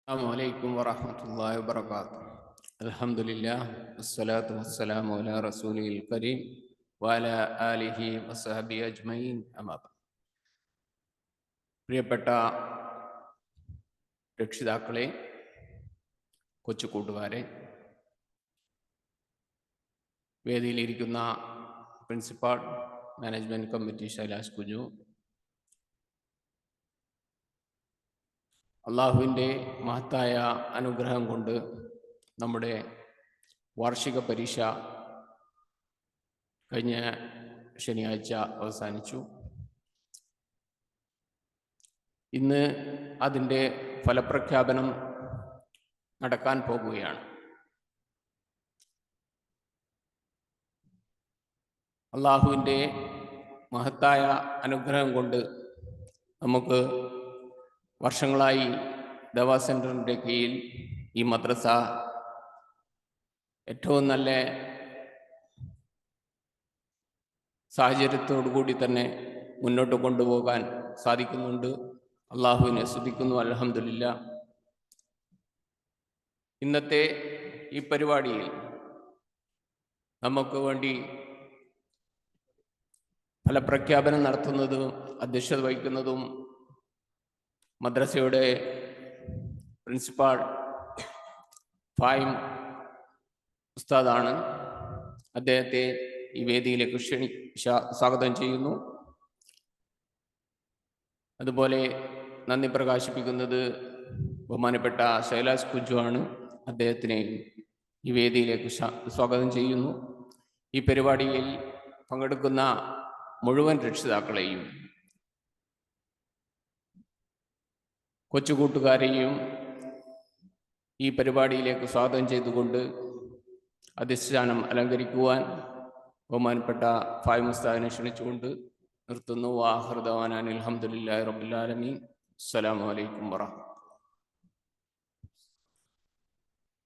السلام عليكم ورحمة الله وبركاته. الحمد لله والصلاة والسلام على رسوله الكريم وعلى آله وصحبه أجمعين أما بعد. പ്രിയപ്പെട്ട രക്ഷിതാക്കളെ, കൊച്ചു കൂട്ടുകാരെ, വേദിയിലിരിക്കുന്ന പ്രിൻസിപ്പാൾ, മാനേജ്മെൻറ്റ് കമ്മിറ്റി ശൈലാഷ് കുഞ്ഞു, അള്ളാഹുവിൻ്റെ മഹത്തായ അനുഗ്രഹം കൊണ്ട് നമ്മുടെ വാർഷിക പരീക്ഷ കഴിഞ്ഞ ശനിയാഴ്ച അവസാനിച്ചു. ഇന്ന് അതിൻ്റെ ഫലപ്രഖ്യാപനം നടക്കാൻ പോകുകയാണ്. അള്ളാഹുവിൻ്റെ മഹത്തായ അനുഗ്രഹം കൊണ്ട് നമുക്ക് വർഷങ്ങളായി ദവാ സെൻറ്ററിൻ്റെ കീഴിൽ ഈ മദ്രസ ഏറ്റവും നല്ല സാഹചര്യത്തോടു കൂടി തന്നെ മുന്നോട്ട് കൊണ്ടുപോകാൻ സാധിക്കുന്നുണ്ട്. അള്ളാഹുവിനെ സ്തുതിക്കുന്നു. അൽഹംദുലില്ലാഹ്. ഇന്നത്തെ ഈ പരിപാടിയിൽ നമുക്ക് വേണ്ടി ഫലപ്രഖ്യാപനം നടത്തുന്നതും അധ്യക്ഷത വഹിക്കുന്നതും മദ്രസയുടെ പ്രിൻസിപ്പാൾ ഫായിം ഉസ്താദാണ്. അദ്ദേഹത്തെ ഈ വേദിയിലേക്ക് സ്വാഗതം ചെയ്യുന്നു. അതുപോലെ നന്ദി പ്രകാശിപ്പിക്കുന്നത് ബഹുമാനപ്പെട്ട ശൈലാഷ് കുഞ്ചു ആണ്. അദ്ദേഹത്തിനെ ഈ വേദിയിലേക്ക് സ്വാഗതം ചെയ്യുന്നു. ഈ പരിപാടിയിൽ പങ്കെടുക്കുന്ന മുഴുവൻ രക്ഷിതാക്കളെയും കൊച്ചുകൂട്ടുകാരെയും ഈ പരിപാടിയിലേക്ക് സ്വാഗതം ചെയ്തുകൊണ്ട് അധിഷ്ഠാനം അലങ്കരിക്കുവാൻ ബഹുമാനപ്പെട്ട ഫായിം ഉസ്താദിനെ ക്ഷണിച്ചുകൊണ്ട് നിർത്തുന്നു. വാഖിറു ദഅ്വാനാ അൽഹംദുലില്ലാഹി റബ്ബിൽ ആലമീൻ. അസ്സലാമു അലൈക്കും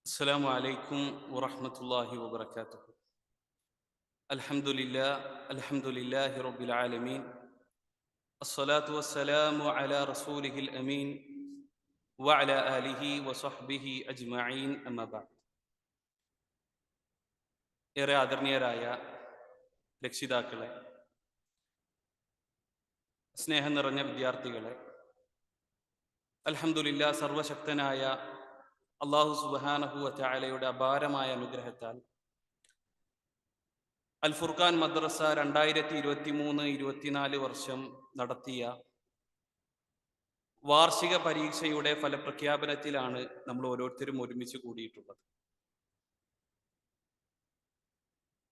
അസ്സലാമു അലൈക്കും വറഹ്മത്തുള്ളാഹി വബറകാതുഹു. അൽഹംദുലില്ലാഹി റബ്ബിൽ ആലമീൻ. അസ്സലാത്തു വസ്സലാമു അലാ റസൂലിഹിൽ അമീൻ വഅലാ ആലിഹി വസഹ്ബിഹി അജ്മഈൻ. അമ്മാ ബഅദ്. ഏറെ ആദരണീയരായ രക്ഷിതാക്കളെ, സ്നേഹം നിറഞ്ഞ വിദ്യാർത്ഥികളെ, അൽഹംദുലില്ലാഹ്, സർവശക്തനായ അല്ലാഹു സുബ്ഹാനഹു വ തആലയുടെ അപാരമായ അനുഗ്രഹത്താൽ അൽ ഫുർഖാൻ മദ്രസ 2023-24 വർഷം നടത്തിയ വാർഷിക പരീക്ഷയുടെ ഫലപ്രഖ്യാപനത്തിലാണ് നമ്മൾ ഓരോരുത്തരും ഒരുമിച്ച് കൂടിയിട്ടുള്ളത്.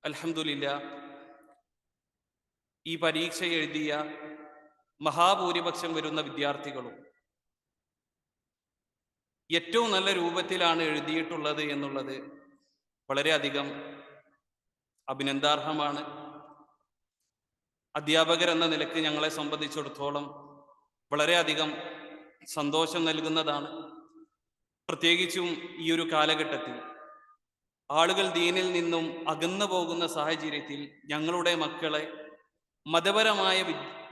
അൽഹംദുലില്ലാഹ്, ഈ പരീക്ഷ എഴുതിയ മഹാഭൂരിപക്ഷം വരുന്ന വിദ്യാർത്ഥികളും ഏറ്റവും നല്ല രൂപത്തിലാണ് എഴുതിയിട്ടുള്ളത് എന്നുള്ളത് വളരെയധികം അഭിനന്ദാർഹമാണ്. അധ്യാപകരെന്ന നിലയ്ക്ക് ഞങ്ങളെ സംബന്ധിച്ചിടത്തോളം വളരെയധികം സന്തോഷം നൽകുന്നതാണ്. പ്രത്യേകിച്ചും ഈ ഒരു കാലഘട്ടത്തിൽ ആളുകൾ ദീനിൽ നിന്നും അകന്നു പോകുന്ന സാഹചര്യത്തിൽ ഞങ്ങളുടെ മക്കളെ മതപരമായ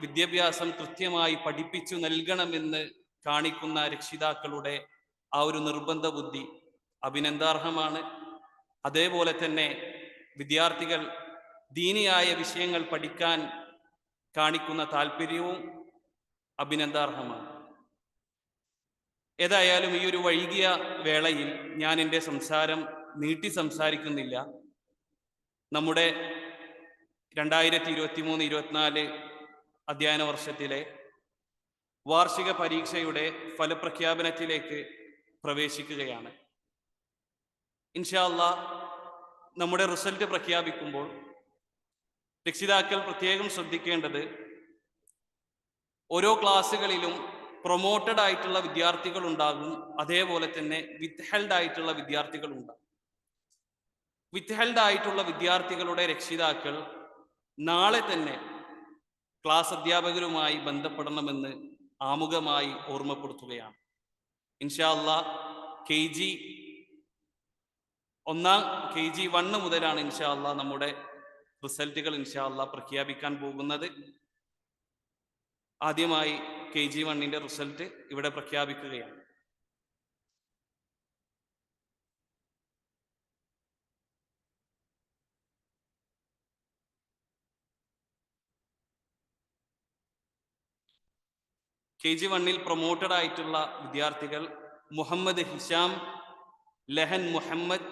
വിദ്യാഭ്യാസം കൃത്യമായി പഠിപ്പിച്ചു നൽകണമെന്ന് കാണിക്കുന്ന രക്ഷിതാക്കളുടെ ആ ഒരു നിർബന്ധ ബുദ്ധി അഭിനന്ദാർഹമാണ്. അതേപോലെ തന്നെ വിദ്യാർത്ഥികൾ ദീനിയായ വിഷയങ്ങൾ പഠിക്കാൻ കാണിക്കുന്ന താല്പര്യവും അഭിനന്ദാർഹമാണ്. ഏതായാലും ഈ ഒരു വൈകിയ വേളയിൽ ഞാൻ എൻ്റെ സംസാരം നീട്ടി സംസാരിക്കുന്നില്ല. നമ്മുടെ 2023-24 അധ്യയന വർഷത്തിലെ വാർഷിക പരീക്ഷയുടെ ഫലപ്രഖ്യാപനത്തിലേക്ക് പ്രവേശിക്കുകയാണ്. ഇൻഷാ അല്ലാഹ്, നമ്മുടെ റിസൾട്ട് പ്രഖ്യാപിക്കുമ്പോൾ രക്ഷിതാക്കൾ പ്രത്യേകം ശ്രദ്ധിക്കേണ്ടത്, ഓരോ ക്ലാസ്സുകളിലും പ്രൊമോട്ടഡ് ആയിട്ടുള്ള വിദ്യാർത്ഥികൾ ഉണ്ടാകും, അതേപോലെ തന്നെ വിത്ത്ഹെൽഡ് ആയിട്ടുള്ള വിദ്യാർത്ഥികൾ ഉണ്ടാകും. വിത്ത്ഹെൽഡ് ആയിട്ടുള്ള വിദ്യാർത്ഥികളുടെ രക്ഷിതാക്കൾ നാളെ തന്നെ ക്ലാസ് അധ്യാപകരുമായി ബന്ധപ്പെടണമെന്ന് ആമുഖമായി ഓർമ്മപ്പെടുത്തുകയാണ്. ഇൻഷാ അല്ലാഹ്, KG 1 മുതലാണ് ഇൻഷാ അല്ലാഹ് നമ്മുടെ റിസൾട്ടുകൾ ഇൻഷാ അല്ലാഹ് പ്രഖ്യാപിക്കാൻ പോകുന്നത്. ആദ്യമായി KG 1 റിസൾട്ട് ഇവിടെ പ്രഖ്യാപിക്കുകയാണ്. KG1 പ്രൊമോട്ടഡ് ആയിട്ടുള്ള വിദ്യാർത്ഥികൾ മുഹമ്മദ് ഹിഷാം, ലഹൻ മുഹമ്മദ്,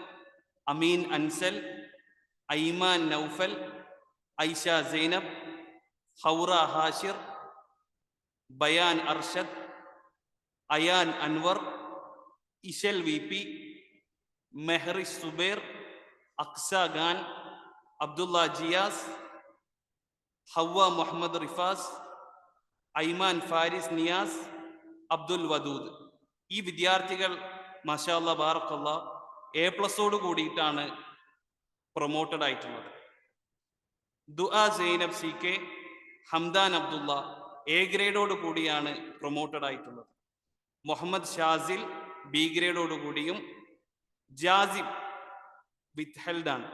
അമീൻ അൻസൽ, ഐമാൻ നൗഫൽ, ഐഷ സൈനബ്, ഹൗറ ഹാഷിർ, ബയാൻ അർഷദ്, അയാൻ അൻവർ, ഇശൽ VP, മെഹറിഷ് സുബൈർ, അക്സ ഖാൻ, അബ്ദുള്ള ജിയാസ്, ഹവ്വ മുഹമ്മദ് റിഫാസ്, ഐമാൻ ഫാരിസ് നിയാസ്, അബ്ദുൽ വദൂദ്. ഈ വിദ്യാർത്ഥികൾ മാഷാ അല്ലാഹ് ബാറക്കല്ലാഹ് A+ കൂടിയിട്ടാണ് പ്രൊമോട്ടഡ് ആയിട്ടുള്ളത്. ദുആ സൈനബ് CK, ഹംദാൻ അബ്ദുള്ള A ഗ്രേഡോട് കൂടിയാണ് പ്രൊമോട്ടഡ് ആയിട്ടുള്ളത്. മുഹമ്മദ് ഷാസിൽ B ഗ്രേഡോട് കൂടിയും ജാസിബ് വിത്ത്ഹെൽഡ് ആണ്.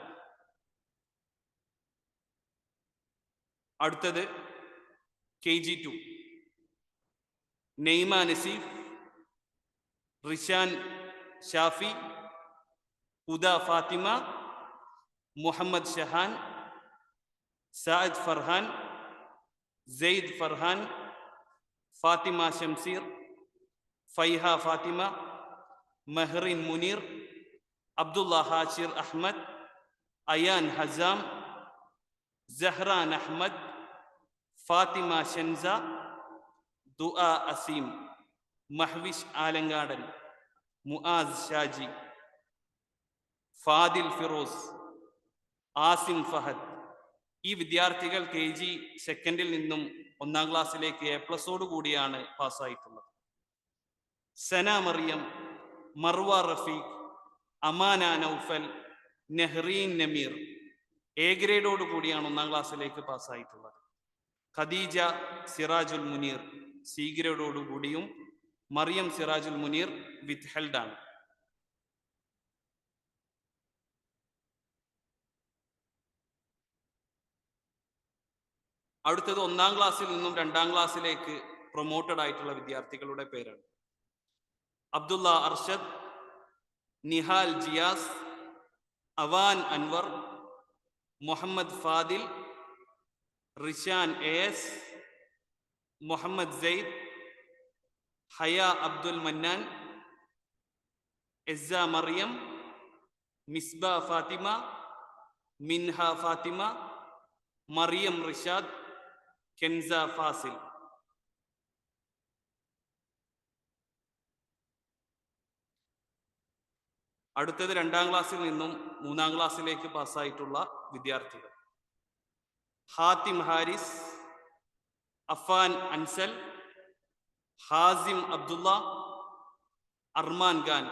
അടുത്തത് KG2 നെയ്മ നസീഫ്, റിഷാൻ ഷാഫി, ഹുദ ഫാത്തിമ, മുഹമ്മദ് ഷഹാൻ, സായിദ് ഫർഹാൻ, സെയ്ദ് ഫർഹാൻ, ഫാത്തിമ ഷംസീർ, ഫൈഹ ഫാത്തിമ, മെഹറിൻ മുനീർ, അബ്ദുള്ള ഹാഷിർ അഹ്മദ്, അയാൻ ഹസാം, സഹ്റാൻ അഹ്മദ്, ഫാത്തിമ ഷൻസ, ദുആ അസീം, മഹ്വിഷ് ആലങ്കാടൻ, മുആസ് ഷാജി, ഫാദിൽ ഫിറോസ്, ആസിം ഫഹദ്. ഈ വിദ്യാർത്ഥികൾ KG2 നിന്നും 1-ാം ക്ലാസ്സിലേക്ക് A+ കൂടിയാണ് പാസ്സായിട്ടുള്ളത്. സന മറിയം, മർവ റഫീഖ്, അമാന നൗഫൽ, നെഹ്റീൻ നമീർ A ഗ്രേഡോട് കൂടിയാണ് 1-ാം ക്ലാസ്സിലേക്ക് പാസ്സായിട്ടുള്ളത്. ഖദീജ സിറാജുൽ മുനീർ C ഗ്രേഡോട് കൂടിയും മറിയം സിറാജുൽ മുനീർ വിത്ത്ഹെൽഡ് ആണ്. അടുത്തത് 1-ാം ക്ലാസ്സിൽ നിന്നും 2-ാം ക്ലാസ്സിലേക്ക് പ്രൊമോട്ടഡ് ആയിട്ടുള്ള വിദ്യാർത്ഥികളുടെ പേരാണ്. അബ്ദുള്ള അർഷദ്, നിഹാൽ ജിയാസ്, അവാൻ അൻവർ, മുഹമ്മദ് ഫാദിൽ, റിഷാൻ AS, മുഹമ്മദ് സെയ്ദ്, ഹയ അബ്ദുൽ മന്നാൻ, എസ്സ മറിയം, മിസ്ബ ഫാത്തിമ, മിൻഹ ഫാത്തിമ, മറിയം റിഷാദ്, കെൻസ ഫാസിൽ. അടുത്തത് 2-ാം ക്ലാസ്സിൽ നിന്നും 3-ാം ക്ലാസ്സിലേക്ക് പാസ്സായിട്ടുള്ള വിദ്യാർത്ഥികൾ. ഹാത്തിം ഹാരിസ്, അഫാൻ അൻസൽ, ഹാസിം അബ്ദുള്ള, അർമാൻ ഖാൻ.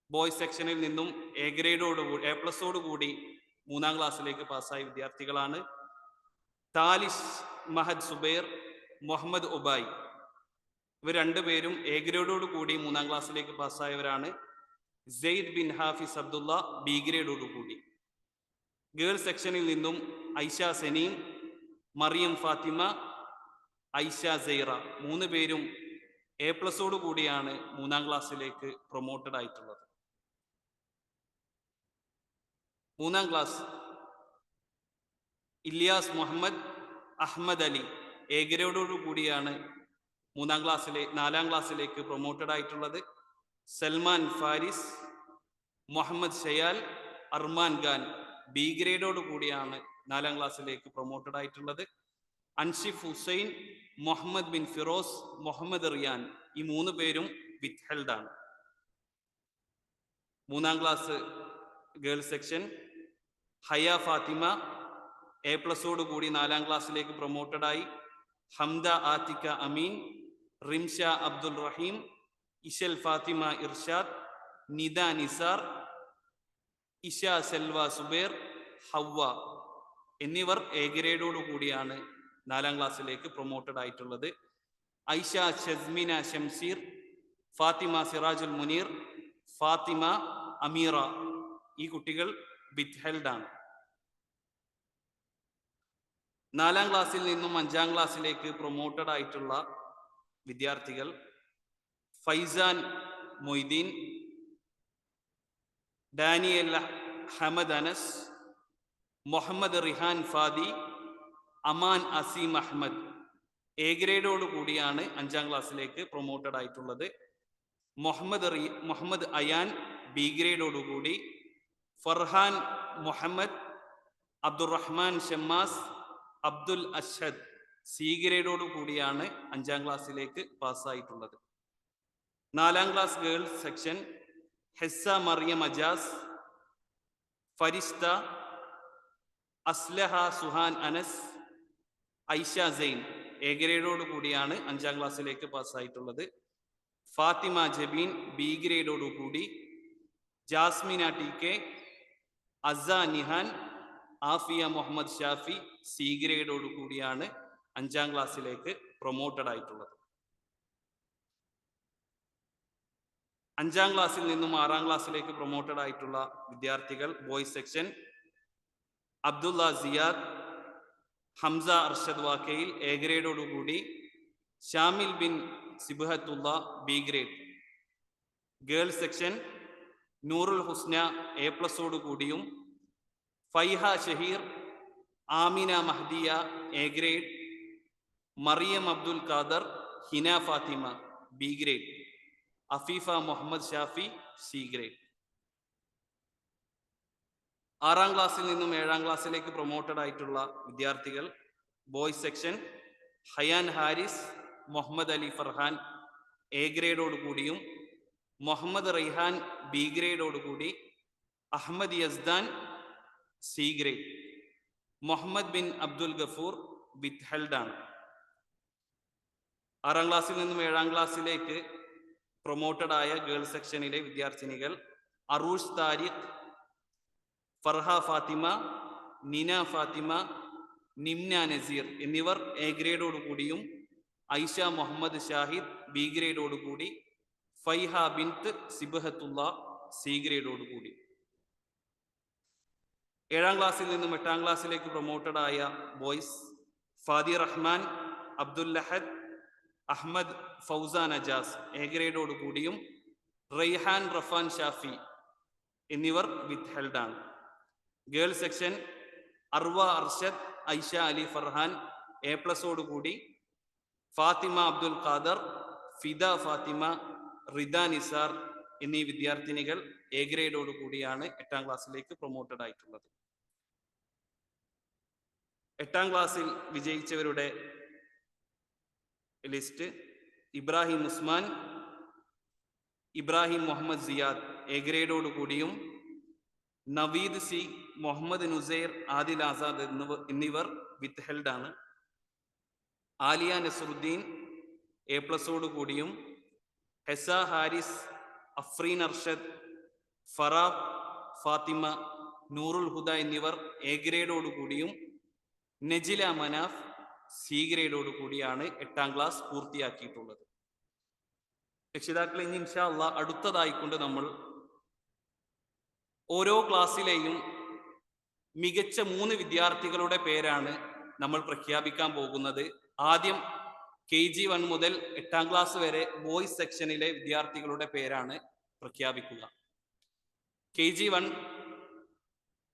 ബോയ്സ് സെക്ഷനിൽ നിന്നും A+ കൂടി 3-ാം ക്ലാസ്സിലേക്ക് പാസ്സായ വിദ്യാർത്ഥികളാണ്. താലിഷ് മഹദ് സുബൈർ, മുഹമ്മദ് ഉബായ്. ഇവർ രണ്ടുപേരും A ഗ്രേഡോട് കൂടി 3-ാം ക്ലാസ്സിലേക്ക് പാസ്സായവരാണ്. സെയ്ദ് ബിൻ ഹാഫിസ് അബ്ദുള്ള B ഗ്രേഡോട് കൂടി. ഗേൾസ് സെക്ഷനിൽ നിന്നും ഐഷ സനീം, മറിയം ഫാത്തിമ, ഐഷ സൈറ 3 പേരും A+ കൂടിയാണ് 3-ാം ക്ലാസ്സിലേക്ക് പ്രൊമോട്ടഡ് ആയിട്ടുള്ളത്. 3-ാം ക്ലാസ് ഇല്യാസ് മുഹമ്മദ്, അഹമ്മദ് അലി A ഗ്രേഡോട് കൂടിയാണ് 4-ാം ക്ലാസ്സിലേക്ക് പ്രൊമോട്ടഡ് ആയിട്ടുള്ളത്. സൽമാൻ ഫാരിസ്, മുഹമ്മദ് ഷയാൽ, അർമാൻ ഖാൻ B ഗ്രേഡോട് കൂടിയാണ് 4-ാം ക്ലാസ്സിലേക്ക് പ്രൊമോട്ടഡ് ആയിട്ടുള്ളത്. അൻഷിഫ് ഹുസൈൻ, മുഹമ്മദ് ബിൻ ഫിറോസ്, മുഹമ്മദ് റിയാൻ ഈ 3 പേരും വിത്ത്ഹെൽഡ് ആണ്. 3-ാം class girls section Haya Fathima A+ കൂടി 4-ാം ക്ലാസ്സിലേക്ക് പ്രൊമോട്ടഡ് ആയി. ഹംദ ആതിക അമീൻ, റിംഷ അബ്ദുൽ റഹീം, ഇശൽ ഫാത്തിമ ഇർഷാദ്, നിദ നിസാർ, ഇഷ സെൽവ സുബൈർ, ഹവ്വ എന്നിവർ A ഗ്രേഡോട് കൂടിയാണ് 4-ാം ക്ലാസ്സിലേക്ക് പ്രൊമോട്ടഡ് ആയിട്ടുള്ളത്. ഐഷ ഷസ്മിന ഷംസീർ, ഫാത്തിമ സിറാജുൽ മുനീർ, ഫാത്തിമ അമീറ ഈ കുട്ടികൾ വിത്ത്ഹെൽഡ് ആണ്. 4-ാം ക്ലാസ്സിൽ നിന്നും 5-ാം ക്ലാസ്സിലേക്ക് പ്രൊമോട്ടഡ് ആയിട്ടുള്ള വിദ്യാർത്ഥികൾ ഫൈസാൻ മൊയ്തീൻ, ഡാനിയൽ ഹമദ് അനസ്, മുഹമ്മദ് റിഹാൻ ഫാദി, അമാൻ അസീം അഹമ്മദ് എ ഗ്രേഡോട് കൂടിയാണ് 5ാം ക്ലാസ്സിലേക്ക് പ്രൊമോട്ടഡ് ആയിട്ടുള്ളത്. മുഹമ്മദ് അയാൻ ബി ഗ്രേഡോടുകൂടി, ഫർഹാൻ മുഹമ്മദ്, അബ്ദുറഹ്മാൻ ഷമ്മാസ്, അബ്ദുൽ അഷ്ഹദ് സി ഗ്രേഡോട് കൂടിയാണ് 5ാം ക്ലാസ്സിലേക്ക് പാസ്സായിട്ടുള്ളത്. 4ാം class girls section Hessa Mariyam Ajas, Farista, Aslaha Suhan Anas, Aisha Zain A ഗ്രേഡോട് കൂടിയാണ് 5ാം ക്ലാസ്സിലേക്ക് പാസ്സായിട്ടുള്ളത്. ഫാത്തിമ ജബീൻ ബി ഗ്രേഡോട് കൂടി, Jasmina T K, Asa Nihan, Afiya Muhammad Shafi C ഗ്രേഡോട് കൂടിയാണ് 5ാം ക്ലാസ്സിലേക്ക് പ്രൊമോട്ടഡ് ആയിട്ടുള്ളത്. 5ാം ക്ലാസ്സിൽ നിന്നും 6ാം ക്ലാസ്സിലേക്ക് പ്രൊമോട്ടഡ് ആയിട്ടുള്ള വിദ്യാർത്ഥികൾ boys section Abdulla Ziyad, Hamza Arshad Vakkayil A ഗ്രേഡോടുകൂടി, Shamil bin Sibhathulla B grade. Girls section Noorul Husna A പ്ലസോട് കൂടിയും, Faiha Shaheer, Amina Mahdiya A grade, Mariyam Abdul Khader, Hina Fathima B grade, Afeefa Muhammad Shafi C grade. 6ാം ക്ലാസ്സിൽ നിന്നും 7ാം ക്ലാസ്സിലേക്ക് പ്രൊമോട്ടഡ് ആയിട്ടുള്ള വിദ്യാർത്ഥികൾ boys section Hayan Haris, Muhammad Ali Farhan A ഗ്രേഡോട് കൂടിയും, മുഹമ്മദ് റൈഹാൻ ബി ഗ്രേഡോട് കൂടി, Ahammed Yazdan C grade, Muhammad bin Abdul Gafoor വിത്ത് ഹെൽഡ് ആണ്. 6ാം ക്ലാസ്സിൽ നിന്നും 7ാം ക്ലാസ്സിലേക്ക് പ്രൊമോട്ടഡ് ആയ ഗേൾസ് സെക്ഷനിലെ വിദ്യാർത്ഥിനികൾ അറൂഷ് താരിഖ്, ഫർഹ ഫാത്തിമ, നിന ഫാത്തിമ, നിംന നസീർ എന്നിവർ എ ഗ്രേഡോട് കൂടിയും, ഐഷ മുഹമ്മദ് ഷാഹിദ് ബി ഗ്രേഡോട് കൂടി, ഫൈഹ ബിൻത്ത് സിബ്ഹത്തുള്ള സി ഗ്രേഡോട് കൂടി. 7ാം ക്ലാസ്സിൽ നിന്നും 8ാം ക്ലാസ്സിലേക്ക് പ്രൊമോട്ടഡ് ആയ ബോയ്സ് ഫാദി റഹ്മാൻ, അബ്ദുൽ ലഹദ്, അഹമ്മദ് ഫൗസാൻ അജാസ് എ ഗ്രേഡോട് കൂടിയും, റൈഹാൻ റഫാൻ ഷാഫി എന്നിവർ വിത്ത് ഹെൽഡ് ആണ്. Girls section Arva Arshad, Aisha Ali Farhan A പ്ലസോട് കൂടി, ഫാത്തിമ അബ്ദുൽ ഖാദർ, ഫിദ ഫാത്തിമ, റിദ നിസാർ എന്നീ വിദ്യാർത്ഥിനികൾ എ ഗ്രേഡോട് കൂടിയാണ് 8ാം ക്ലാസ്സിലേക്ക് പ്രൊമോട്ടഡ് ആയിട്ടുള്ളത്. 8ാം ക്ലാസ്സിൽ വിജയിച്ചവരുടെ ലിസ്റ്റ്: ഇബ്രാഹിം ഉസ്മാൻ, ഇബ്രാഹിം മുഹമ്മദ് സിയാദ് എ ഗ്രേഡോട് കൂടിയും, നവീദ് സി, മുഹമ്മദ് നുസൈർ, ആദിൽ ആസാദ് എന്നിവർ വിത്ത് ഹെൽഡ് ആണ്. ആലിയ നസറുദ്ദീൻ എ പ്ലസോട് കൂടിയും, ഹെസ ഹാരിസ്, അഫ്രീൻ അർഷദ്, ഫറാബ് ഫാത്തിമ, നൂറുൽ ഹുദ എന്നിവർ എ ഗ്രേഡോട് കൂടിയും, നജില മനാഫ് സി ഗ്രേഡോട് കൂടിയാണ് 8ാം ക്ലാസ് പൂർത്തിയാക്കിയിട്ടുള്ളത്. രക്ഷിതാക്കളെ ഇനി ഇൻഷാ അല്ലാഹ് അടുത്തതായിക്കൊണ്ട് നമ്മൾ ഓരോ ക്ലാസ്സിലെയും മികച്ച 3 വിദ്യാർത്ഥികളുടെ പേരാണ് നമ്മൾ പ്രഖ്യാപിക്കാൻ പോകുന്നത്. ആദ്യം KG1 മുതൽ 8ാം ക്ലാസ് വരെ ബോയ്സ് സെക്ഷനിലെ വിദ്യാർത്ഥികളുടെ പേരാണ് പ്രഖ്യാപിക്കുക. KG1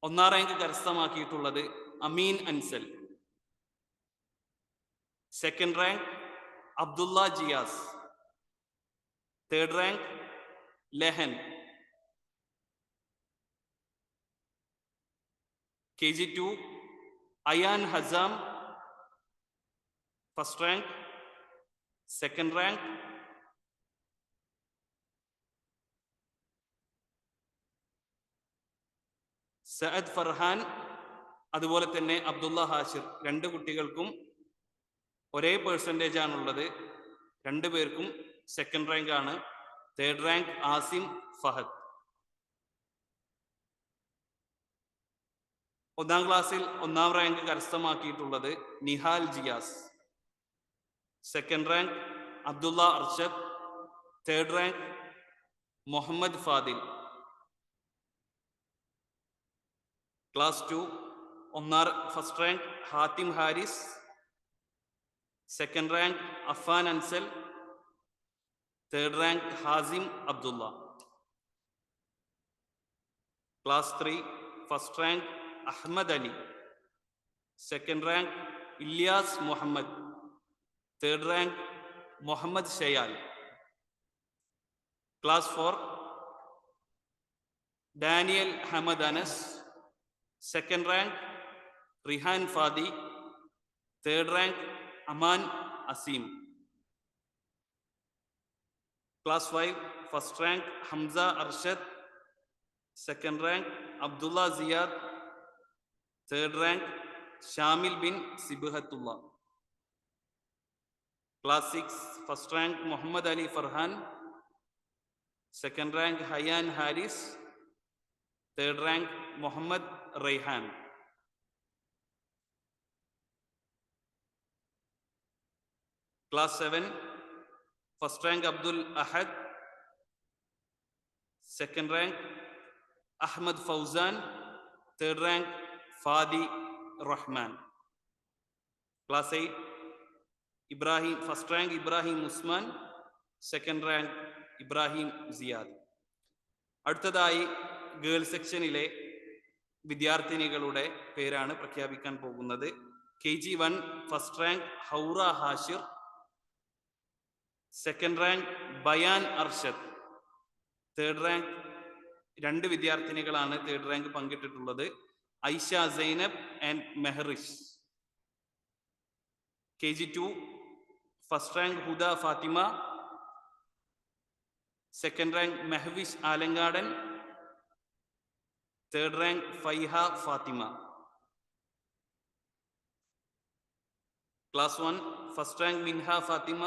1ാം റാങ്ക് കരസ്ഥമാക്കിയിട്ടുള്ളത് Ameen Ansal. 2nd rank Abdulla Jiyas. 3rd rank Lahan. KG2 Ayaan Hazam. 1st rank. 2nd rank Saad Farhan. അതുപോലെ തന്നെ അബ്ദുള്ള ഹാഷിർ. 2 കുട്ടികൾക്കും ഒരേ പെർസെൻറ്റേജ് ആണുള്ളത്. 2 പേർക്കും 2nd റാങ്ക് ആണ്. 3rd rank Asim Fahad. 1ാം ക്ലാസ്സിൽ 1ാം റാങ്ക് കരസ്ഥമാക്കിയിട്ടുള്ളത് Nihal Jiyas. 2nd rank Abdulla Arshad. 3rd rank Muhammad Fadil. Class 2 1st rank Hathim Haris. 2nd rank Afan Ansal. 3rd rank Hasim Abdulla. Class 3 1st rank Ahammed Ali. 2nd rank Ilyas Muhammad. Third rank, Mohammad Shayal. Class 4, Daniel Hamad Anas. Second rank, Rihan Fadi. Third rank, Aman Asim. Class 5, first rank, Hamza Arshad. Second rank, Abdullah Ziyad. Third rank, Shamil bin Sibhatullah. Class 6, first rank, Muhammad Ali Farhan. Second rank, Hayyan Haris. Third rank, Muhammad Rayhan. Class 7, first rank, Abdul Ahad. Second rank, Ahmad Fauzan. Third rank, Fadi Rahman. Class 8, Ibrahim, first rank, Ibrahim Usman. Second rank, Ibrahim Ziyad. അടുത്തതായി girls സെക്ഷനിലെ വിദ്യാർത്ഥിനികളുടെ പേരാണ് പ്രഖ്യാപിക്കാൻ പോകുന്നത്. KG1 first rank Haura Hashir. Second rank Bayan Arshad. Third rank, രണ്ട് വിദ്യാർത്ഥിനികളാണ് third rank പങ്കിട്ടിട്ടുള്ളത്, Aisha Zainab and Mehrish. KG2 first rank Huda Fathima. Second rank Mehvish Alangadan. Third rank Faiha Fathima. Class 1 first rank Minha Fathima.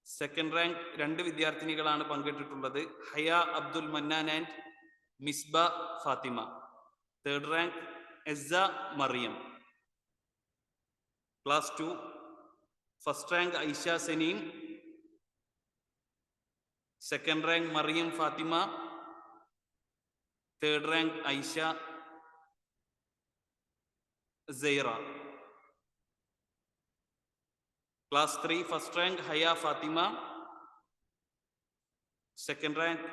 Second rank രണ്ട് വിദ്യാർത്ഥിനികളാണ് പങ്കിട്ടിട്ടുള്ളത്, Haya Abdul Mannan and Misba Fathima. Third rank Essa Mariyam. Class 2 first rank Aisha സനീം. Second rank Mariyam Fathima. Third rank Aisha Zaira. Class 3 first rank Haya Fathima. Second rank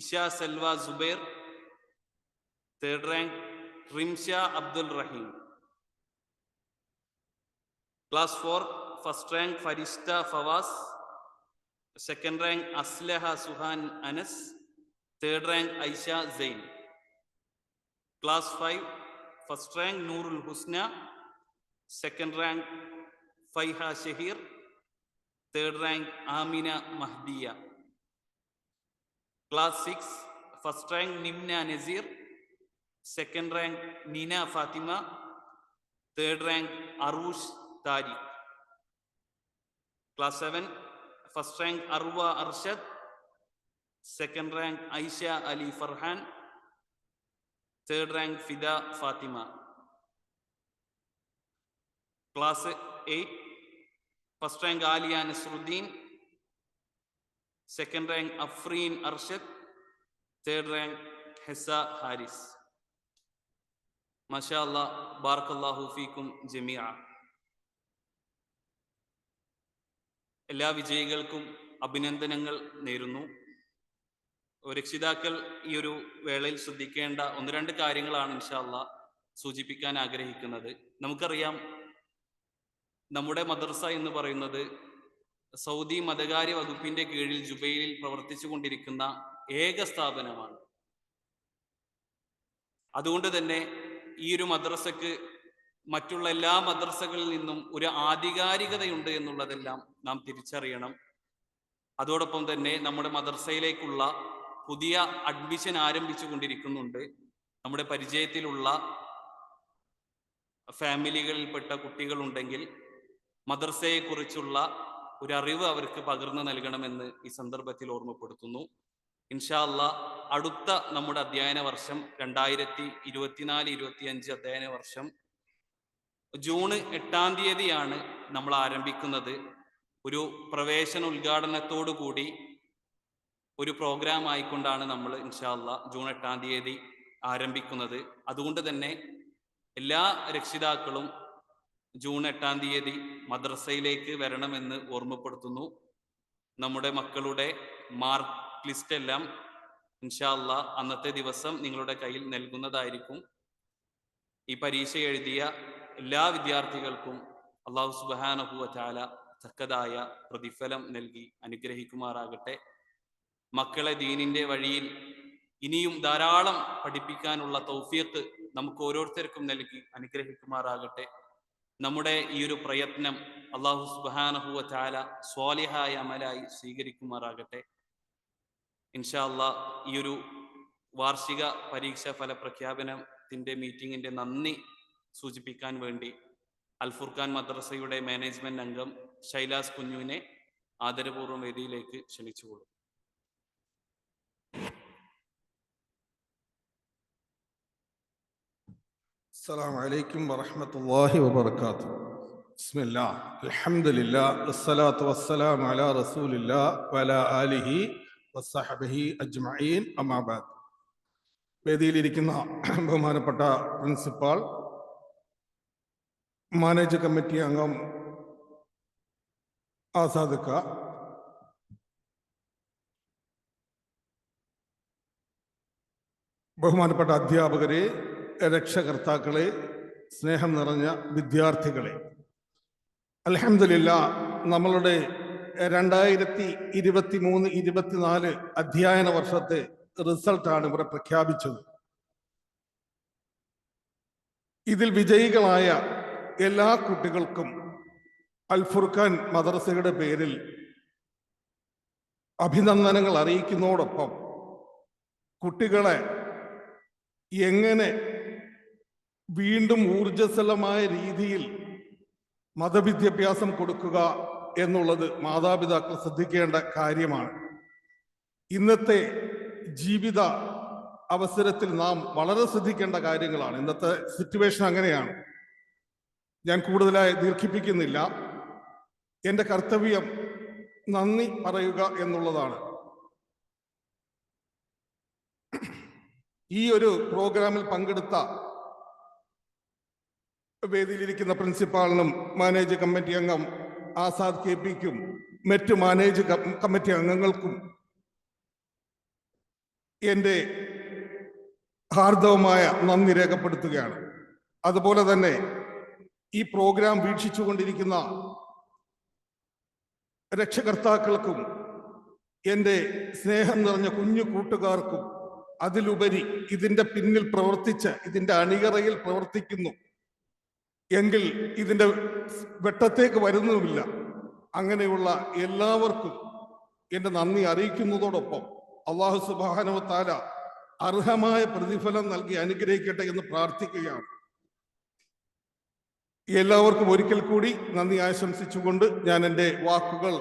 Isha Salwa Zubair. Third rank Rimsha Abdul Raheem. Class 4 first rank Farishta Fawas. Second rank Aslaha Suhan Anas. Third rank Aisha Zain. Class 5 first rank Noorul Husna. Second rank Faiha Shaheer. Third rank Amina Mahdiya. Class 6 first rank Nimna Naseer. Second rank Neena Fathima. Third rank Aroosh Tariq. Class 7 first rank Arva Arshad. Second rank Aisha Ali Farhan. Third rank Fida Fathima. Class 8 first rank Aliya Nasruddin. Second rank Afreen Arshad. Third rank Hessa Haris. മാഷാ അല്ലാഹ്, ബാറക്കല്ലാഹു ഫീക്കും ജമീഅ. എല്ലാ വിജയികൾക്കും അഭിനന്ദനങ്ങൾ നേരുന്നു. രക്ഷിതാക്കൾ ഈ ഒരു വേളയിൽ ശ്രദ്ധിക്കേണ്ട ഒന്ന് രണ്ട് കാര്യങ്ങളാണ് ഇൻഷാ അല്ലാഹ് സൂചിപ്പിക്കാൻ ആഗ്രഹിക്കുന്നത്. നമുക്കറിയാം, നമ്മുടെ മദ്രസ എന്ന് പറയുന്നത് സൗദി മതകാര്യ വകുപ്പിന്റെ കീഴിൽ ജുബൈലിൽ പ്രവർത്തിച്ചു കൊണ്ടിരിക്കുന്ന ഏക സ്ഥാപനമാണ്. അതുകൊണ്ട് തന്നെ ഈ ഒരു മദ്രസക്ക് മറ്റുള്ള എല്ലാ മദ്രസകളിൽ നിന്നും ഒരു ആധികാരികതയുണ്ട് എന്നുള്ളതെല്ലാം നാം തിരിച്ചറിയണം. അതോടൊപ്പം തന്നെ നമ്മുടെ മദ്രസയിലേക്കുള്ള പുതിയ അഡ്മിഷൻ ആരംഭിച്ചു കൊണ്ടിരിക്കുന്നുണ്ട്. നമ്മുടെ പരിചയത്തിലുള്ള ഫാമിലികളിൽപ്പെട്ട കുട്ടികളുണ്ടെങ്കിൽ മദ്രസയെക്കുറിച്ചുള്ള ഒരു അറിവ് അവർക്ക് പകർന്നു നൽകണമെന്ന് ഈ സന്ദർഭത്തിൽ ഓർമ്മപ്പെടുത്തുന്നു. ഇൻഷാ അല്ലാഹ് അടുത്ത നമ്മുടെ അധ്യയന വർഷം 2024-25 അധ്യയന വർഷം ജൂൺ 8-ാം തീയതിയാണ് നമ്മൾ ആരംഭിക്കുന്നത്. ഒരു പ്രവേശന ഉദ്ഘാടനത്തോടു കൂടി ഒരു പ്രോഗ്രാം ആയിക്കൊണ്ടാണ് നമ്മൾ ഇൻഷാ അല്ലാഹ് ജൂൺ 8-ാം തീയതി ആരംഭിക്കുന്നത്. അതുകൊണ്ട് തന്നെ എല്ലാ രക്ഷിതാക്കളും ജൂൺ 8-ാം തീയതി മദ്രസയിലേക്ക് വരണമെന്ന് ഓർമ്മപ്പെടുത്തുന്നു. നമ്മുടെ മക്കളുടെ മാർക്ക് ലിസ്റ്റ് എല്ലാം ഇൻഷാ അല്ലാഹ് അന്നത്തെ ദിവസം നിങ്ങളുടെ കയ്യിൽ നൽകുന്നതായിരിക്കും. ഈ പരീക്ഷ എഴുതിയ എല്ലാ വിദ്യാർത്ഥികൾക്കും അല്ലാഹു സുബ്ഹാനഹു വ തആല തക്കതായ പ്രതിഫലം നൽകി അനുഗ്രഹിക്കുമാറാകട്ടെ. മക്കളെ ദീനിന്റെ വഴിയിൽ ഇനിയും ധാരാളം പഠിപ്പിക്കാനുള്ള തൗഫീഖ് നമുക്ക് ഓരോരുത്തർക്കും നൽകി അനുഗ്രഹിക്കുമാറാകട്ടെ. നമ്മുടെ ഈ ഒരു പ്രയത്നം അല്ലാഹു സുബ്ഹാനഹു വ തആല സ്വാലിഹായ അമലായി സ്വീകരിക്കുമാറാകട്ടെ. ഇൻഷാ അല്ലാഹ് ഈ ഒരു വാർഷിക പരീക്ഷാ ഫല പ്രഖ്യാപനത്തിന്റെ മീറ്റിംഗിന്റെ നന്ദി സൂചിപ്പിക്കാൻ വേണ്ടി അൽ ഫുർഖാൻ മദ്രസയുടെ മാനേജ്മെന്റ് അംഗം ഷൈലാസ് കുഞ്ഞുവിനെ ആദരപൂർവ്വം വേദിയിലേക്ക് ക്ഷണിച്ചുകൊള്ളും. അസ്സലാമു അലൈക്കും വറഹ്മത്തുള്ളാഹി വബറകാതുഹു. ബിസ്മില്ലാഹ് അൽഹംദുലില്ലാഹ് വസ്സലാത്തു വസ്സലാമു അലാ റസൂലില്ലാഹ് വഅലാ ആലിഹി വസ്സഹബിഹി അജ്മഈൻ അമ്മാ ബഅദ്. വേദിയിലിരിക്കുന്ന ബഹുമാനപ്പെട്ട പ്രിൻസിപ്പാൾ, മാനേജ് കമ്മിറ്റി അംഗം ആസാദക്ക, ബഹുമാനപ്പെട്ട അധ്യാപകരെ, രക്ഷകർത്താക്കളെ, സ്നേഹം നിറഞ്ഞ വിദ്യാർത്ഥികളെ, അൽഹംദുലില്ലാഹ് നമ്മളുടെ 2023-24 അധ്യയന വർഷത്തെ റിസൾട്ടാണ് ഇവിടെ പ്രഖ്യാപിച്ചത്. ഇതിൽ വിജയികളായ എല്ലാ കുട്ടികൾക്കും അൽ ഫുർഖാൻ മദ്രസയുടെ പേരിൽ അഭിനന്ദനങ്ങൾ അറിയിക്കുന്നതോടൊപ്പം കുട്ടികളെ എങ്ങനെ വീണ്ടും ഊർജ്ജസ്വലമായ രീതിയിൽ മതവിദ്യാഭ്യാസം കൊടുക്കുക എന്നുള്ളത് മാതാപിതാക്കൾ ശ്രദ്ധിക്കേണ്ട കാര്യമാണ്. ഇന്നത്തെ ജീവിത അവസരത്തിൽ നാം വളരെ ശ്രദ്ധിക്കേണ്ട കാര്യങ്ങളാണ്. ഇന്നത്തെ സിറ്റുവേഷൻ അങ്ങനെയാണ്. ഞാൻ കൂടുതലായി ദീർഘിപ്പിക്കുന്നില്ല. എൻ്റെ കർത്തവ്യം നന്ദി പറയുക എന്നുള്ളതാണ്. ഈ ഒരു പ്രോഗ്രാമിൽ പങ്കെടുത്ത വേദിയിലിരിക്കുന്ന പ്രിൻസിപ്പാളിനും മാനേജ് കമ്മിറ്റി അംഗം ആസാദ് കെ പിക്കും മറ്റ് മാനേജ് കമ്മിറ്റി അംഗങ്ങൾക്കും എൻ്റെ ഹാർദവമായ നന്ദി രേഖപ്പെടുത്തുകയാണ്. അതുപോലെ തന്നെ ഈ പ്രോഗ്രാം വീക്ഷിച്ചുകൊണ്ടിരിക്കുന്ന രക്ഷകർത്താക്കൾക്കും എൻ്റെ സ്നേഹം നിറഞ്ഞ കുഞ്ഞു കൂട്ടുകാർക്കും, അതിലുപരി ഇതിൻ്റെ പിന്നിൽ പ്രവർത്തിച്ച് ഇതിൻ്റെ അണിയറയിൽ പ്രവർത്തിക്കുന്നു എങ്കിൽ ഇതിൻ്റെ വെട്ടത്തേക്ക് വരുന്നുമില്ല, അങ്ങനെയുള്ള എല്ലാവർക്കും എൻ്റെ നന്ദി അറിയിക്കുന്നതോടൊപ്പം അല്ലാഹു സുബ്ഹാനഹു വ തആല അർഹമായ പ്രതിഫലം നൽകി അനുഗ്രഹിക്കട്ടെ എന്ന് പ്രാർത്ഥിക്കുകയാണ്. എല്ലാവർക്കും ഒരിക്കൽ കൂടി നന്ദി ആശംസിച്ചുകൊണ്ട് ഞാൻ എൻ്റെ വാക്കുകൾ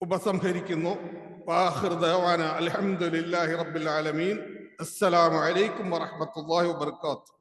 ഉപസംഹരിക്കുന്നു. വാഖിറു ദഅവാന അൽഹംദുലില്ലാഹി റബ്ബിൽ ആലമീൻ. അസ്സലാമു അലൈക്കും വറഹ്മത്തുള്ളാഹി വബറകാതുഹു.